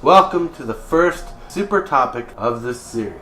Welcome to the first super topic of this series.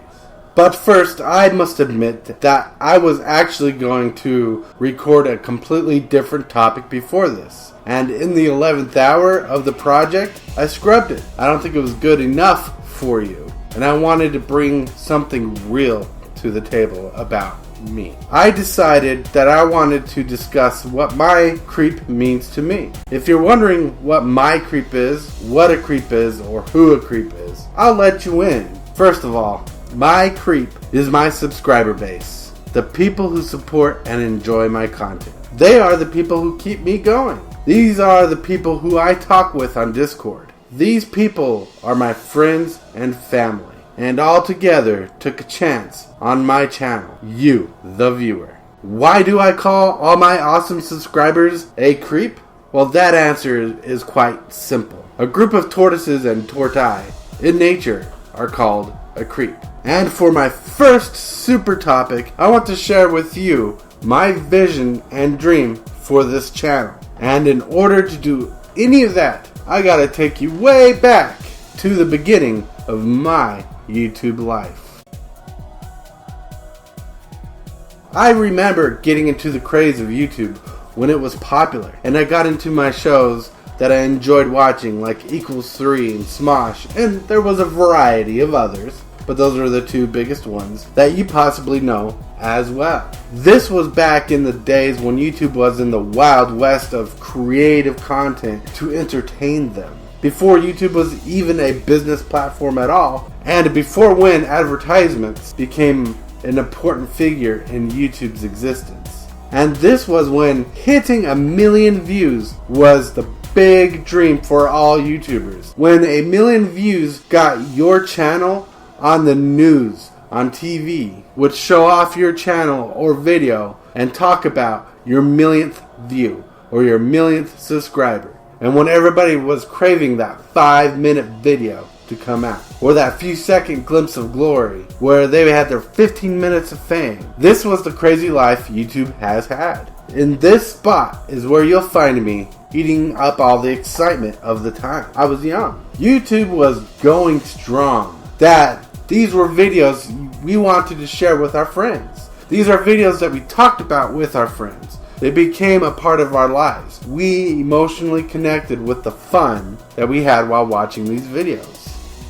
But first, I must admit that I was actually going to record a completely different topic before this. And in the 11th hour of the project, I scrubbed it. I don't think it was good enough for you. And I wanted to bring something real to the table about me. I decided that I wanted to discuss what my creep means to me. If you're wondering what my creep is, what a creep is, or who a creep is, I'll let you in. First of all, my creep is my subscriber base. The people who support and enjoy my content. They are the people who keep me going. These are the people who I talk with on Discord. These people are my friends and family. And all together took a chance on my channel, you, the viewer. Why do I call all my awesome subscribers a creep? Well, that answer is quite simple. A group of tortoises and tortoise in nature are called a creep. And for my first super topic, I want to share with you my vision and dream for this channel. And in order to do any of that, I gotta take you way back to the beginning of my YouTube life. I remember getting into the craze of YouTube when it was popular, and I got into my shows that I enjoyed watching, like Equals 3 and Smosh, and there was a variety of others, but those are the two biggest ones that you possibly know as well. This was back in the days when YouTube was in the wild west of creative content to entertain them. Before YouTube was even a business platform at all, and before when advertisements became an important figure in YouTube's existence. And this was when hitting 1 million views was the big dream for all YouTubers. When 1 million views got your channel on the news, on TV, would show off your channel or video and talk about your 1,000,000th view or your 1,000,000th subscriber. And when everybody was craving that 5-minute video to come out, or that few second glimpse of glory, where they had their 15 minutes of fame. This was the crazy life YouTube has had. In this spot is where you'll find me eating up all the excitement of the time. I was young. YouTube was going strong. These were videos we wanted to share with our friends. These are videos that we talked about with our friends. They became a part of our lives. We emotionally connected with the fun that we had while watching these videos.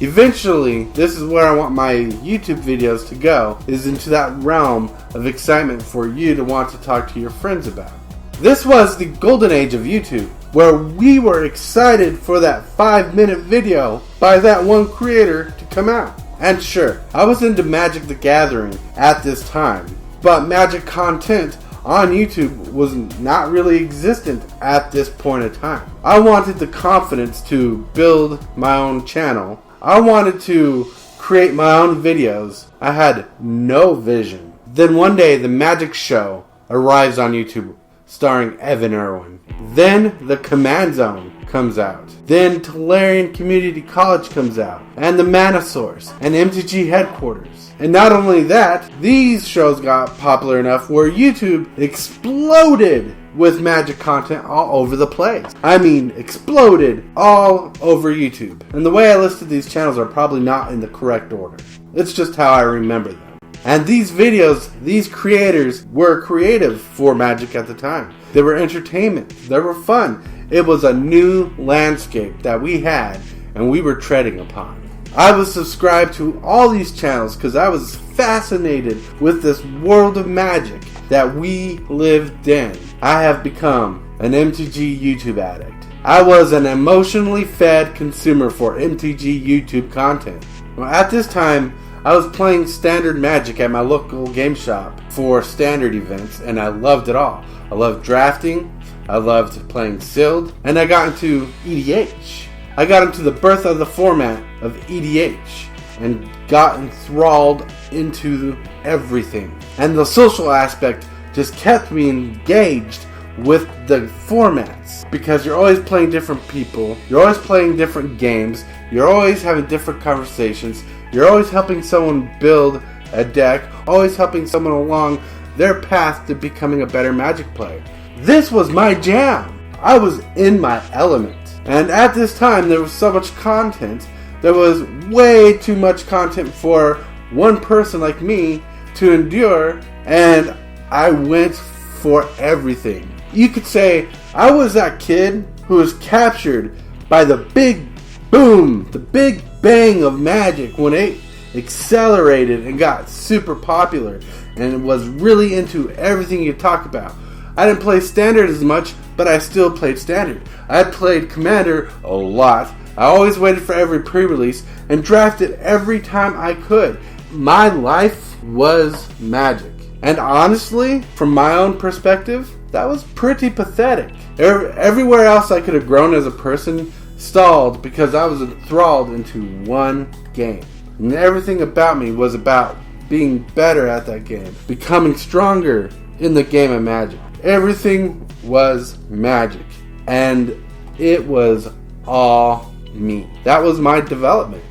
Eventually, this is where I want my YouTube videos to go, is into that realm of excitement for you to want to talk to your friends about. This was the golden age of YouTube, where we were excited for that 5-minute video by that one creator to come out. And sure, I was into Magic the Gathering at this time, but Magic content on YouTube was not really existent at this point in time. I wanted the confidence to build my own channel. I wanted to create my own videos. I had no vision. Then one day the Magic Show arrives on YouTube, starring Evan Irwin. Then the Command Zone comes out. Then Tolarian Community College comes out. And the Mana Source. And MTG Headquarters. And not only that, these shows got popular enough where YouTube exploded with Magic content all over the place. I mean, exploded all over YouTube. And the way I listed these channels are probably not in the correct order. It's just how I remember them. And these videos, these creators were creative for Magic at the time. They were entertainment. They were fun. It was a new landscape that we had and we were treading upon. I was subscribed to all these channels because I was fascinated with this world of Magic that we lived in. I have become an MTG YouTube addict. I was an emotionally fed consumer for MTG YouTube content. Well, at this time, I was playing standard Magic at my local game shop for standard events, and I loved it all. I loved drafting, I loved playing Sealed, and I got into EDH. I got into the birth of the format of EDH and got enthralled into everything. And the social aspect just kept me engaged with the formats because you're always playing different people, you're always playing different games, you're always having different conversations, you're always helping someone build a deck, always helping someone along their path to becoming a better Magic player. This was my jam. I was in my element. And at this time, there was so much content there was way too much content for one person like me to endure, and I went for everything. You could say I was that kid who was captured by the big boom, the big bang of Magic when it accelerated and got super popular and was really into everything you talk about. I didn't play Standard as much, but I still played Standard. I played Commander a lot. I always waited for every pre-release and drafted every time I could. My life was Magic. And honestly, from my own perspective, that was pretty pathetic. Everywhere else I could have grown as a person stalled because I was enthralled into one game. And everything about me was about being better at that game, becoming stronger in the game of Magic. Everything was Magic, and it was all me. That was my development.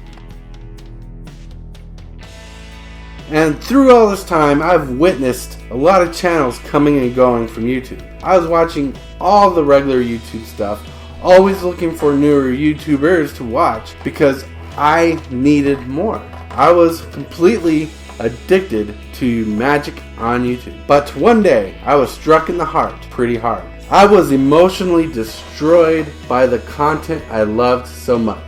And through all this time, I've witnessed a lot of channels coming and going from YouTube. I was watching all the regular YouTube stuff, always looking for newer YouTubers to watch because I needed more. I was completely addicted to Magic on YouTube. But one day, I was struck in the heart pretty hard. I was emotionally destroyed by the content I loved so much.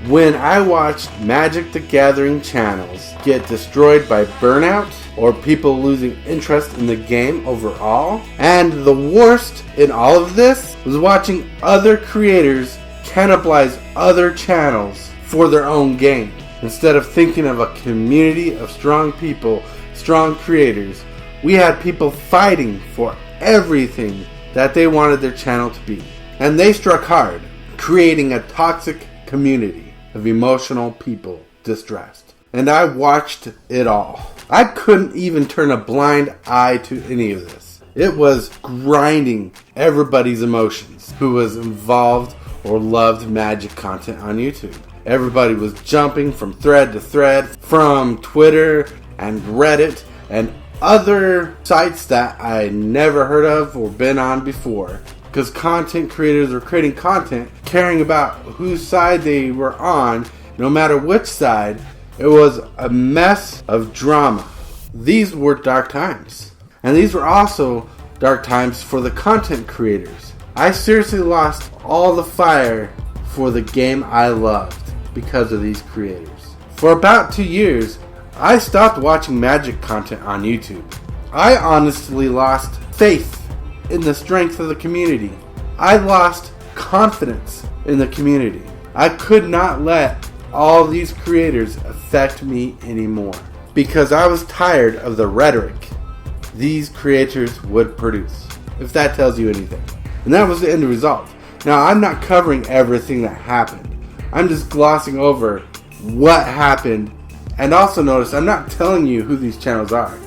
When I watched Magic the Gathering channels get destroyed by burnout or people losing interest in the game overall, and the worst in all of this was watching other creators cannibalize other channels for their own gain. Instead of thinking of a community of strong people, strong creators, we had people fighting for everything that they wanted their channel to be. And they struck hard, creating a toxic community of emotional people distressed. And I watched it all. I couldn't even turn a blind eye to any of this. It was grinding everybody's emotions who was involved or loved Magic content on YouTube. Everybody was jumping from thread to thread, from Twitter and Reddit and other sites that I never heard of or been on before. Because content creators were creating content, caring about whose side they were on, no matter which side. It was a mess of drama. These were dark times. And these were also dark times for the content creators. I seriously lost all the fire for the game I loved because of these creators. For about 2 years, I stopped watching Magic content on YouTube. I honestly lost faith in the strength of the community. I lost confidence in the community. I could not let all these creators affect me anymore because I was tired of the rhetoric these creators would produce, if that tells you anything. And that was the end result. Now, I'm not covering everything that happened. I'm just glossing over what happened. And also notice, I'm not telling you who these channels are.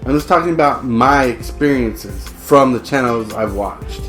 I'm just talking about my experiences from the channels I've watched.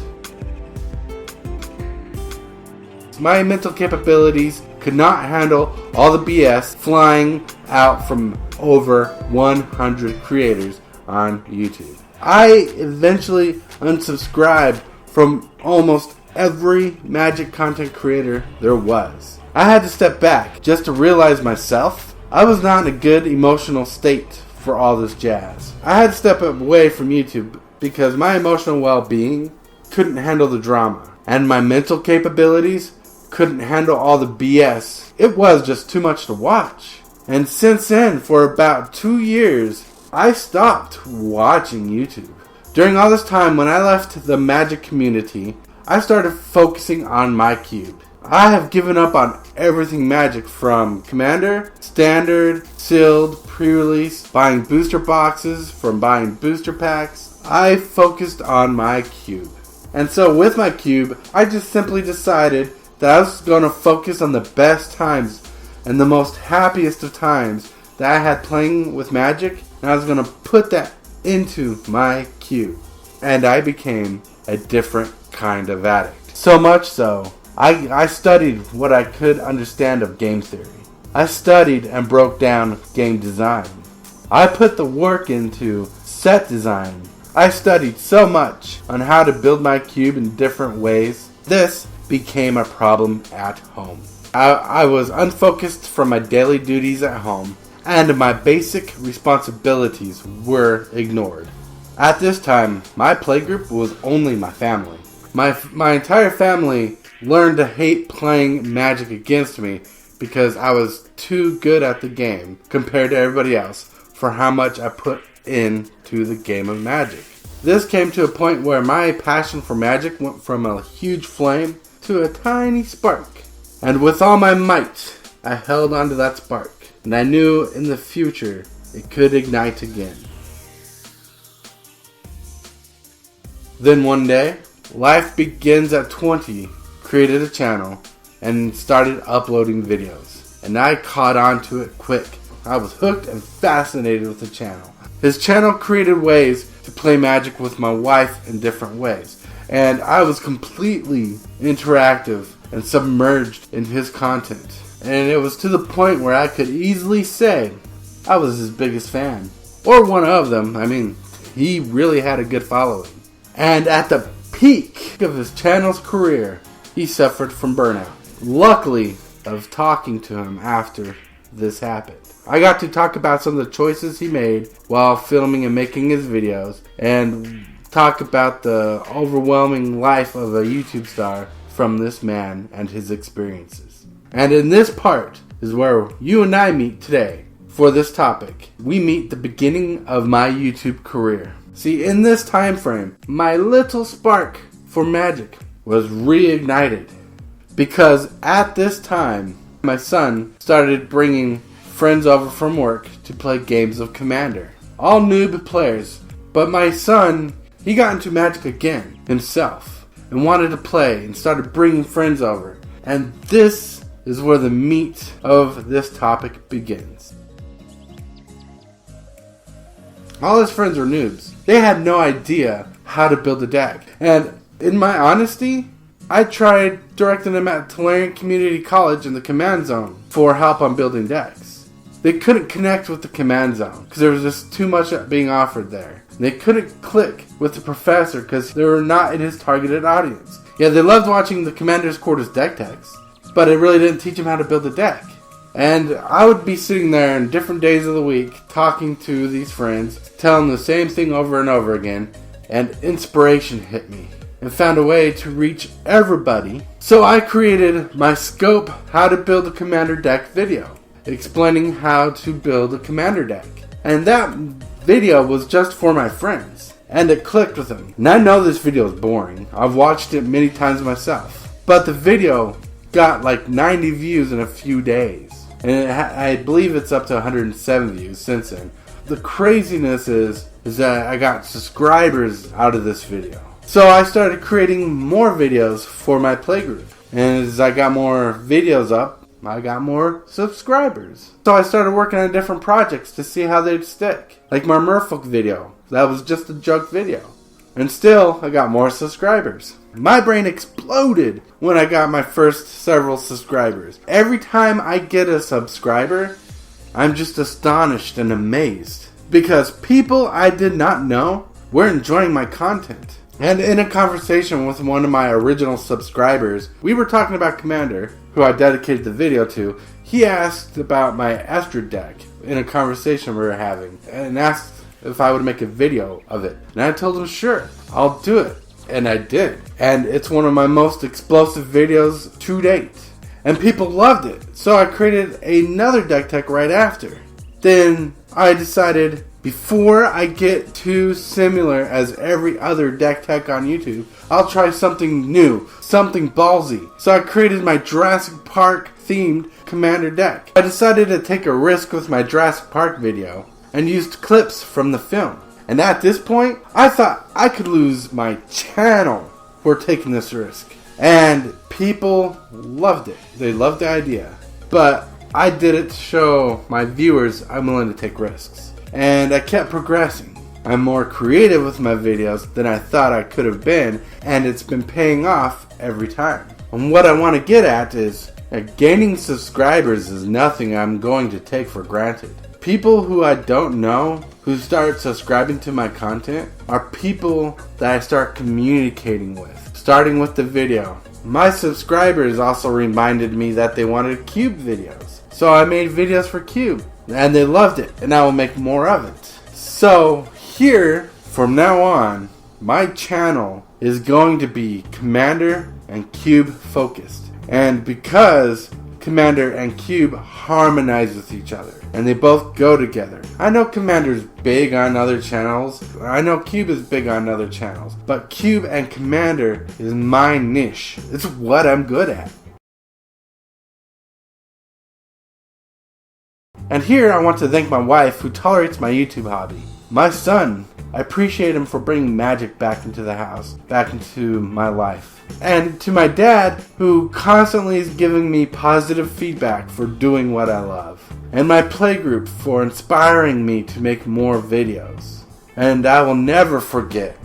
My mental capabilities could not handle all the BS flying out from over 100 creators on YouTube. I eventually unsubscribed from almost every Magic content creator there was. I had to step back just to realize myself I was not in a good emotional state for all this jazz. I had to step away from YouTube because my emotional well-being couldn't handle the drama, and my mental capabilities couldn't handle all the BS. It was just too much to watch. And since then, for about 2 years, I stopped watching YouTube. During all this time, when I left the Magic community, I started focusing on my cube. I have given up on everything Magic, from Commander, Standard, Sealed, pre-release, buying booster boxes, from buying booster packs. I focused on my cube. And so with my cube, I just simply decided that I was going to focus on the best times and the most happiest of times that I had playing with Magic, and I was going to put that into my cube. And I became a different kind of addict. So much so, I studied what I could understand of game theory. I studied and broke down game design. I put the work into set design. I studied so much on how to build my cube in different ways. This became a problem at home. I was unfocused from my daily duties at home, and my basic responsibilities were ignored. At this time, my playgroup was only my family. My entire family learned to hate playing Magic against me because I was too good at the game compared to everybody else for how much I put into the game of Magic. This came to a point where my passion for Magic went from a huge flame to a tiny spark. And with all my might, I held onto that spark. And I knew in the future it could ignite again. Then one day, Life Begins at 20 created a channel and started uploading videos. And I caught on to it quick. I was hooked and fascinated with the channel. His channel created ways to play Magic with my wife in different ways. And I was completely interactive and submerged in his content. And it was to the point where I could easily say I was his biggest fan. Or one of them. I mean, he really had a good following. And at the peak of his channel's career, he suffered from burnout. Luckily, of talking to him after this happened, I got to talk about some of the choices he made while filming and making his videos, and talk about the overwhelming life of a YouTube star from this man and his experiences. And in this part is where you and I meet today. For this topic, we meet the beginning of my YouTube career. See, in this time frame, my little spark for Magic was reignited, because at this time, my son started bringing friends over from work to play games of Commander. All noob players, but my son, he got into Magic again himself and wanted to play and started bringing friends over. And this is where the meat of this topic begins. All his friends were noobs. They had no idea how to build a deck. And in my honesty, I tried directing them at Tulare Community College in the Command Zone for help on building decks. They couldn't connect with the Command Zone because there was just too much being offered there. They couldn't click with the professor because they were not in his targeted audience. Yeah, they loved watching the Commander's Quarters deck techs, but it really didn't teach them how to build a deck. And I would be sitting there in different days of the week talking to these friends, telling the same thing over and over again, and inspiration hit me and found a way to reach everybody. So I created my Scope How to Build a Commander Deck video, explaining how to build a Commander deck. And that video was just for my friends, and it clicked with them. And I know this video is boring. I've watched it many times myself. But the video got like 90 views in a few days. And I believe it's up to 107 views since then. The craziness is that I got subscribers out of this video. So I started creating more videos for my playgroup. And as I got more videos up, I got more subscribers. So I started working on different projects to see how they'd stick. Like my Merfolk video. That was just a joke video. And still, I got more subscribers. My brain exploded when I got my first several subscribers. Every time I get a subscriber, I'm just astonished and amazed. Because people I did not know were enjoying my content. And in a conversation with one of my original subscribers, we were talking about Commander, who I dedicated the video to. He asked about my Estrid deck in a conversation we were having, and asked if I would make a video of it. And I told him, sure, I'll do it. And I did. And it's one of my most explosive videos to date. And people loved it. So I created another deck tech right after. Then I decided, before I get too similar as every other deck tech on YouTube, I'll try something new, something ballsy. So I created my Jurassic Park themed Commander deck. I decided to take a risk with my Jurassic Park video and used clips from the film. And at this point, I thought I could lose my channel for taking this risk. And people loved it. They loved the idea. But I did it to show my viewers I'm willing to take risks. And I kept progressing. I'm more creative with my videos than I thought I could have been, and it's been paying off every time. And what I want to get at is that gaining subscribers is nothing I'm going to take for granted. People who I don't know who start subscribing to my content are people that I start communicating with. starting with the video. My subscribers also reminded me that they wanted Cube videos. So I made videos for Cube, and they loved it, and I will make more of it. So here, from now on, my channel is going to be Commander and Cube focused. And because Commander and Cube harmonize with each other, and they both go together. I know Commander's big on other channels. I know Cube is big on other channels. But Cube and Commander is my niche. It's what I'm good at. And here I want to thank my wife who tolerates my YouTube hobby. My son, I appreciate him for bringing magic back into the house, back into my life. And to my dad, who constantly is giving me positive feedback for doing what I love. And my playgroup for inspiring me to make more videos. And I will never forget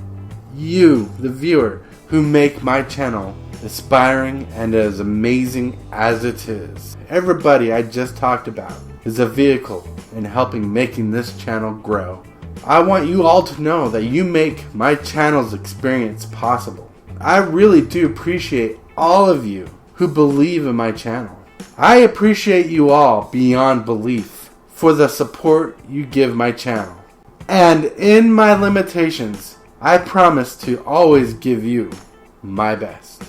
you, the viewer, who make my channel inspiring and as amazing as it is. Everybody I just talked about is a vehicle in helping making this channel grow. I want you all to know that you make my channel's experience possible. I really do appreciate all of you who believe in my channel. I appreciate you all beyond belief for the support you give my channel. And in my limitations, I promise to always give you my best.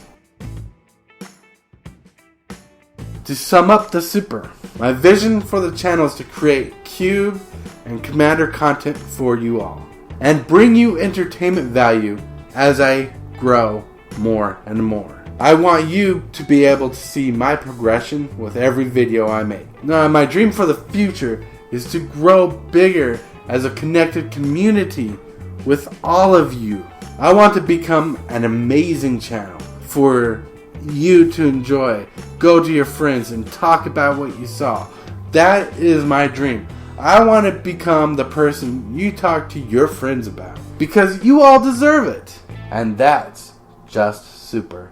To sum up the super, my vision for the channel is to create Cube and Commander content for you all, and bring you entertainment value as I grow more and more. I want you to be able to see my progression with every video I make. Now, my dream for the future is to grow bigger as a connected community with all of you. I want to become an amazing channel for you to enjoy. Go to your friends and talk about what you saw. That is my dream. I want to become the person you talk to your friends about, because you all deserve it. And that's just super.